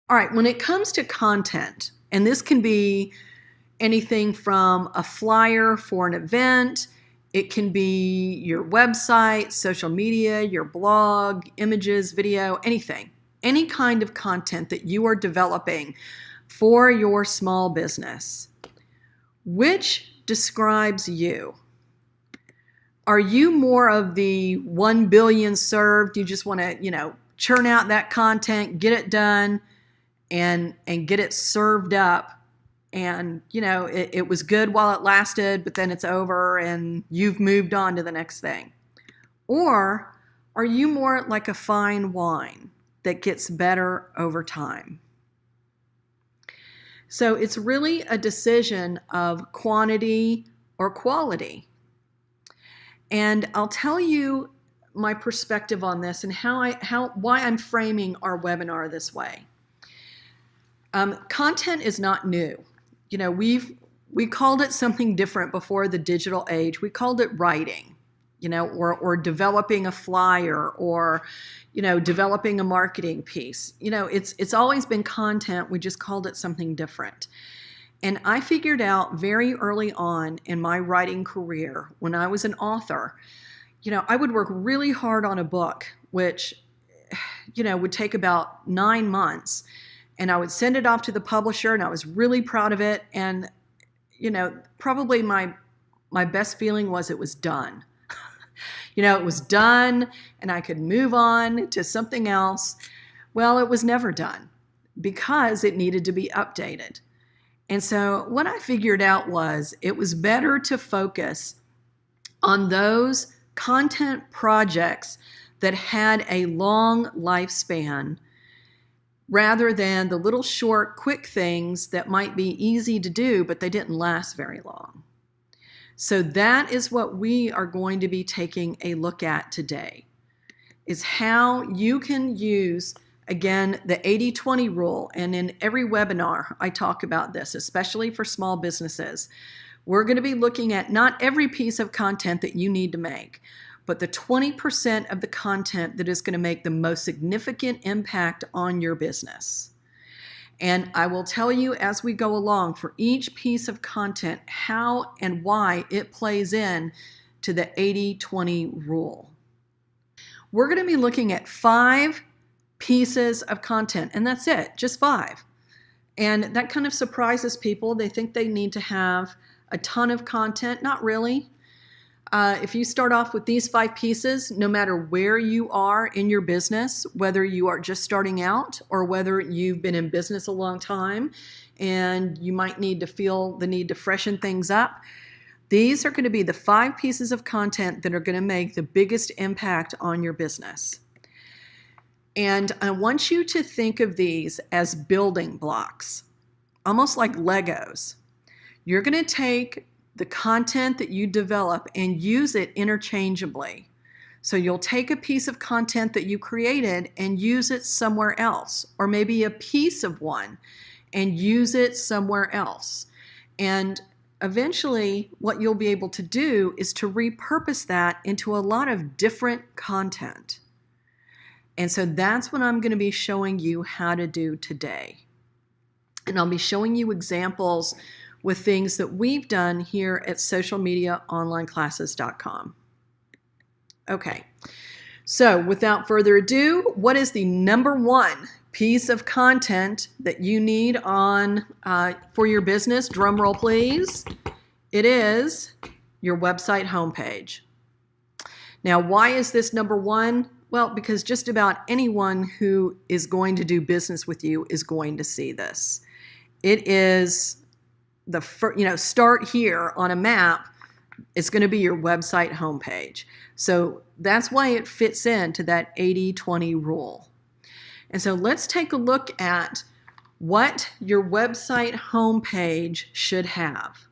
All right, when it comes to content, and this can be anything from a flyer for an event, it can be your website, social media, your blog, images, video, anything. Any kind of content that you are developing for your small business. Which describes you? Are you more of the 1 billion served? You just want to, churn out that content, get it done, and get it served up. And, it was good while it lasted, but then it's over and you've moved on to the next thing. Or are you more like a fine wine that gets better over time? So it's really a decision of quantity or quality. And I'll tell you my perspective on this and why I'm framing our webinar this way. Content is not new. We called it something different before the digital age. We called it writing, or developing a flyer, or, developing a marketing piece. It's always been content. We just called it something different. And I figured out very early on in my writing career, when I was an author, I would work really hard on a book, which, would take about 9 months. And I would send it off to the publisher, and I was really proud of it. And, probably my best feeling was it was done. It was done, and I could move on to something else. Well, it was never done because it needed to be updated. And so what I figured out was it was better to focus on those content projects that had a long lifespan, rather than the little short, quick things that might be easy to do, but they didn't last very long. So that is what we are going to be taking a look at today, is how you can use, again, the 80-20 rule. And in every webinar, I talk about this, especially for small businesses. We're going to be looking at not every piece of content that you need to make, but the 20% of the content that is going to make the most significant impact on your business. And I will tell you as we go along for each piece of content how and why it plays in to the 80-20 rule. We're going to be looking at 5 pieces of content, and that's it, just 5. And that kind of surprises people. They think they need to have a ton of content. Not really. If you start off with these 5 pieces, no matter where you are in your business, whether you are just starting out or whether you've been in business a long time and you might need to feel the need to freshen things up, these are going to be the 5 pieces of content that are going to make the biggest impact on your business. And I want you to think of these as building blocks, almost like Legos. You're going to take the content that you develop and use it interchangeably. So you'll take a piece of content that you created and use it somewhere else, or maybe a piece of one and use it somewhere else. And eventually what you'll be able to do is to repurpose that into a lot of different content. And so that's what I'm going to be showing you how to do today. And I'll be showing you examples with things that we've done here at socialmediaonlineclasses.com. Okay, so without further ado, what is the number 1 piece of content that you need on for your business? Drum roll, please. It is your website homepage. Now, why is this number 1? Well, because just about anyone who is going to do business with you is going to see this. It is the start here on a map. It's going to be your website homepage. So that's why it fits into that 80-20 rule. And so let's take a look at what your website homepage should have.